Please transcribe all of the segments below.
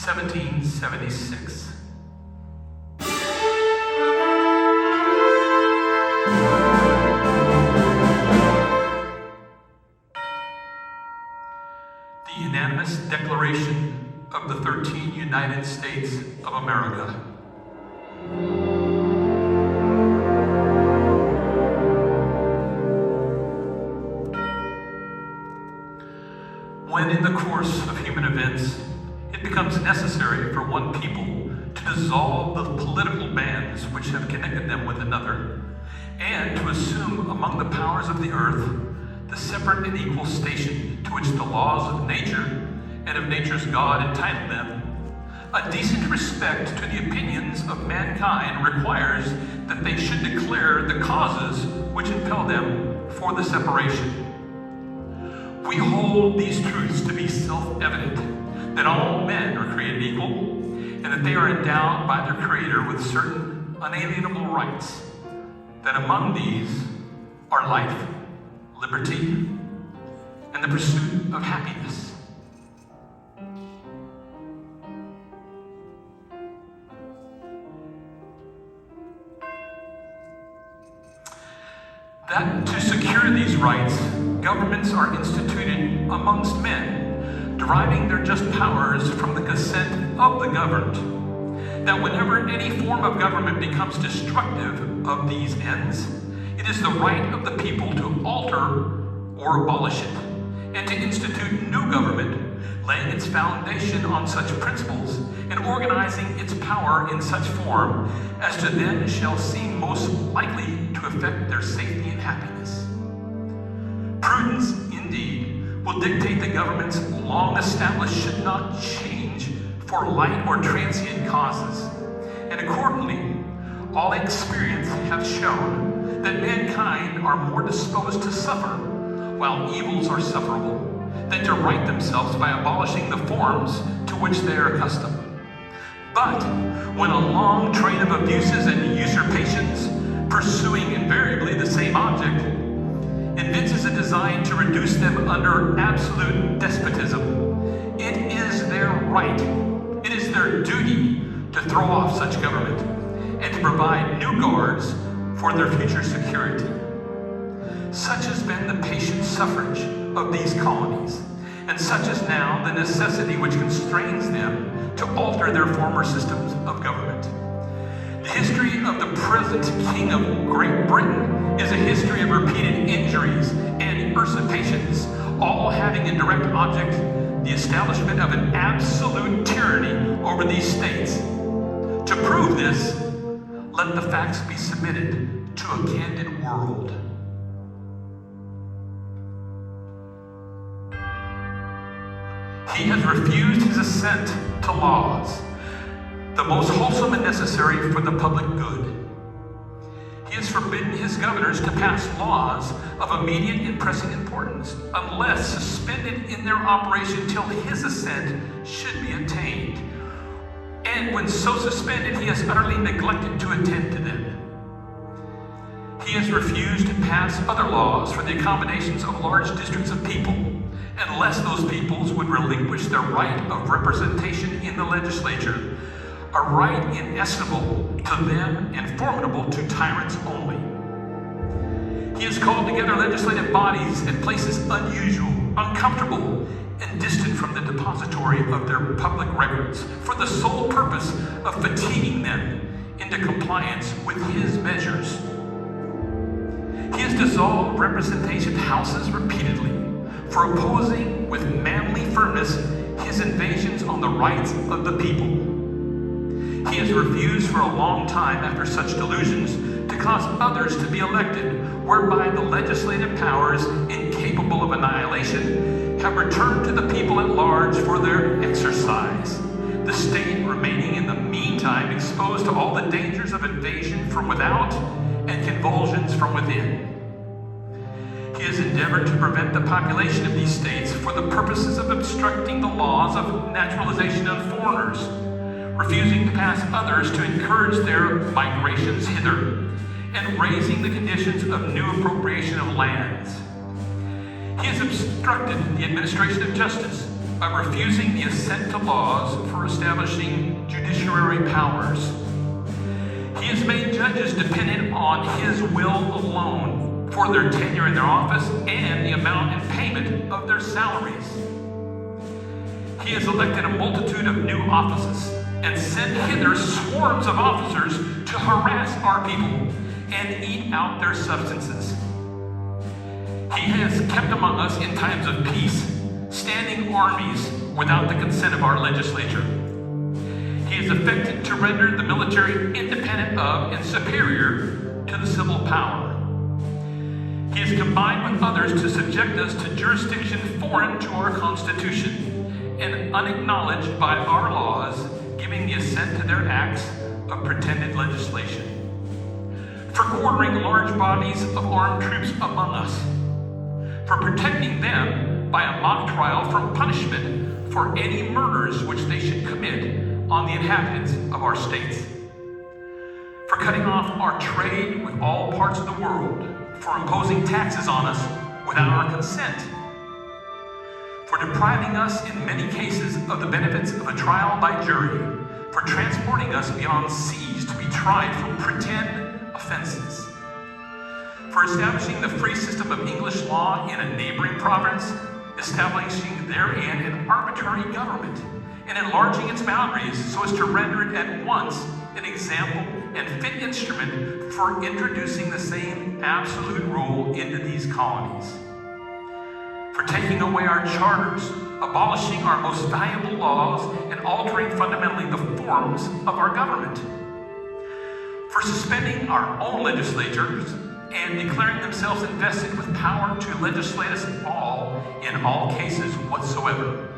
1776. The unanimous Declaration of the 13 United States of America. When in the course of human events, it becomes necessary for one people to dissolve the political bands which have connected them with another, and to assume among the powers of the earth the separate and equal station to which the laws of nature and of nature's God entitle them, a decent respect to the opinions of mankind requires that they should declare the causes which impel them for the separation. We hold these truths to be self-evident, that all men are created equal, and that they are endowed by their Creator with certain unalienable rights, that among these are life, liberty, and the pursuit of happiness. That to secure these rights, governments are instituted amongst men, deriving their just powers from the consent of the governed. That whenever any form of government becomes destructive of these ends, it is the right of the people to alter or abolish it, and to institute new government, laying its foundation on such principles, and organizing its power in such form as to them shall seem most likely to affect their safety and happiness. Prudence, indeed, will dictate the governments long established should not change for light or transient causes, and accordingly, all experience have shown that mankind are more disposed to suffer, while evils are sufferable, than to right themselves by abolishing the forms to which they are accustomed. But when a long train of abuses and usurpations, pursuing invariably the same object, evinces a design to reduce them under absolute despotism, it is their right, it is their duty to throw off such government and to provide new guards for their future security. Such has been the patient suffrage of these colonies, and such is now the necessity which constrains them to alter their former systems of government. The history of the present King of Great Britain is a history of repeated injuries and usurpations, all having in direct object the establishment of an absolute tyranny over these states. To prove this, let the facts be submitted to a candid world. He has refused his assent to laws, the most wholesome and necessary for the public good. He has forbidden his governors to pass laws of immediate and pressing importance, unless suspended in their operation till his assent should be obtained. And when so suspended, he has utterly neglected to attend to them. He has refused to pass other laws for the accommodations of large districts of people, unless those peoples would relinquish their right of representation in the legislature, a right inestimable to them and formidable to tyrants only. He has called together legislative bodies at places unusual, uncomfortable, and distant from the depository of their public records, for the sole purpose of fatiguing them into compliance with his measures. He has dissolved representation houses repeatedly, for opposing with manly firmness his invasions on the rights of the people. He has refused for a long time after such delusions to cause others to be elected, whereby the legislative powers, incapable of annihilation, have returned to the people at large for their exercise, the state remaining in the meantime exposed to all the dangers of invasion from without and convulsions from within. He has endeavored to prevent the population of these states for the purposes of obstructing the laws of naturalization of foreigners, refusing to pass others to encourage their migrations hither, and raising the conditions of new appropriation of lands. He has obstructed the administration of justice, by refusing the assent to laws for establishing judiciary powers. He has made judges dependent on his will alone for their tenure in their office and the amount and payment of their salaries. He has elected a multitude of new offices and sent hither swarms of officers to harass our people and eat out their substances. He has kept among us in times of peace standing armies without the consent of our legislature. He is affected to render the military independent of and superior to the civil power. He has combined with others to subject us to jurisdiction foreign to our Constitution and unacknowledged by our laws, giving the assent to their acts of pretended legislation. For quartering large bodies of armed troops among us. For protecting them by a mock trial from punishment for any murders which they should commit on the inhabitants of our states, for cutting off our trade with all parts of the world, for imposing taxes on us without our consent, for depriving us in many cases of the benefits of a trial by jury, for transporting us beyond seas to be tried for pretend offenses, for establishing the free system of English law in a neighboring province, establishing therein an arbitrary government, and enlarging its boundaries so as to render it at once an example and fit instrument for introducing the same absolute rule into these colonies. For taking away our charters, abolishing our most valuable laws, and altering fundamentally the forms of our government. For suspending our own legislatures and declaring themselves invested with power to legislate us all in all cases whatsoever.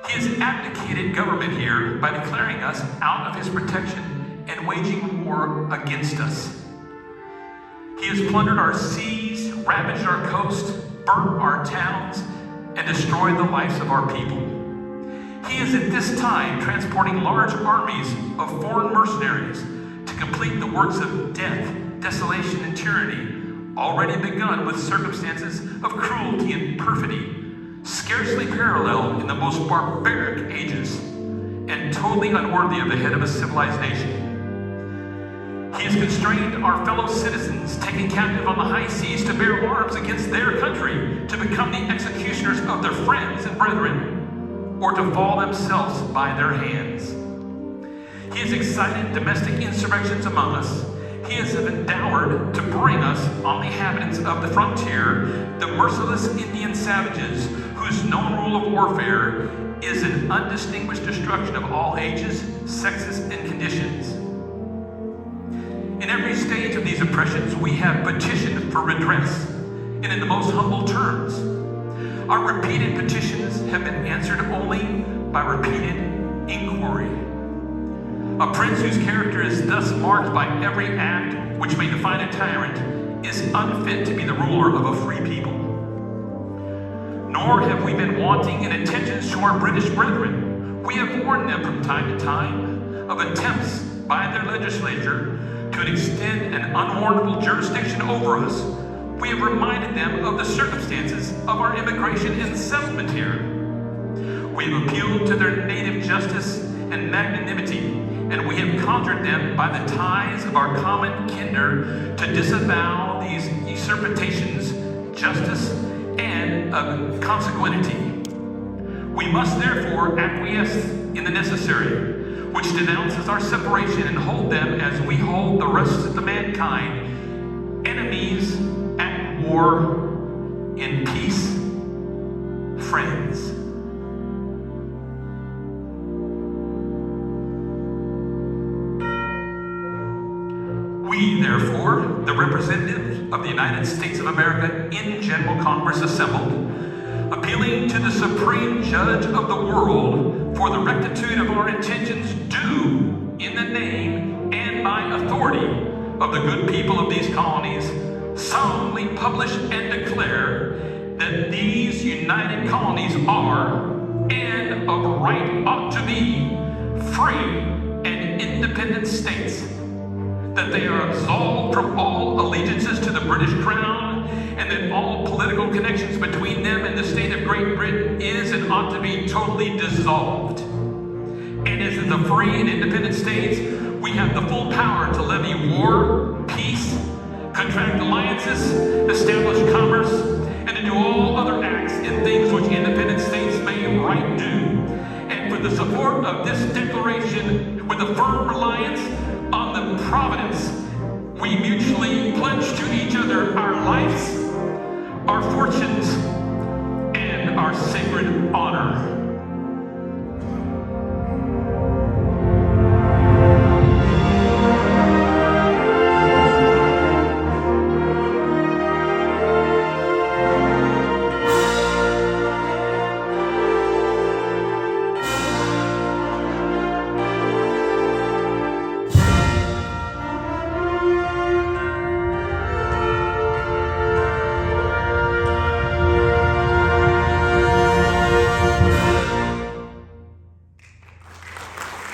He has abdicated government here by declaring us out of his protection and waging war against us. He has plundered our seas, ravaged our coast, burnt our towns, and destroyed the lives of our people. He is at this time transporting large armies of foreign mercenaries to complete the works of death, desolation, and tyranny, already begun with circumstances of cruelty and perfidy, scarcely paralleled in the most barbaric ages, and totally unworthy of the head of a civilized nation. He has constrained our fellow citizens taken captive on the high seas to bear arms against their country, to become the executioners of their friends and brethren, or to fall themselves by their hands. He has excited domestic insurrections among us. He has endowed to bring us on the inhabitants of the frontier, the merciless Indian savages, whose known rule of warfare is an undistinguished destruction of all ages, sexes, and conditions. In every stage of these oppressions, we have petitioned for redress, and in the most humble terms. Our repeated petitions have been answered only by repeated inquiry. A prince whose character is thus marked by every act which may define a tyrant is unfit to be the ruler of a free people. Nor have we been wanting in attentions to our British brethren. We have warned them from time to time of attempts by their legislature to extend an unwarrantable jurisdiction over us. We have reminded them of the circumstances of our immigration and settlement here. We have appealed to their native justice and magnanimity, and we have conjured them by the ties of our common kinder to disavow these usurpations, justice, and of consequentity. We must therefore acquiesce in the necessary, which denounces our separation and hold them as we hold the rest of the mankind, enemies at war, in peace, friends. We, therefore, the representatives of the United States of America in General Congress assembled, appealing to the Supreme Judge of the world for the rectitude of our intentions, do, in the name and by authority of the good people of these colonies, solemnly publish and declare that these united colonies are, and of right ought to be, free and independent states, that they are absolved from all allegiances to the British Crown, and that all political connections between them and the state of Great Britain is and ought to be totally dissolved. And as the free and independent states, we have the full power to levy war, peace, contract alliances, establish commerce, and to do all other acts and things which independent states may right do. And for the support of this declaration, with a firm reliance on the providence, we mutually pledge to each other our lives, our fortunes, and our sacred honor.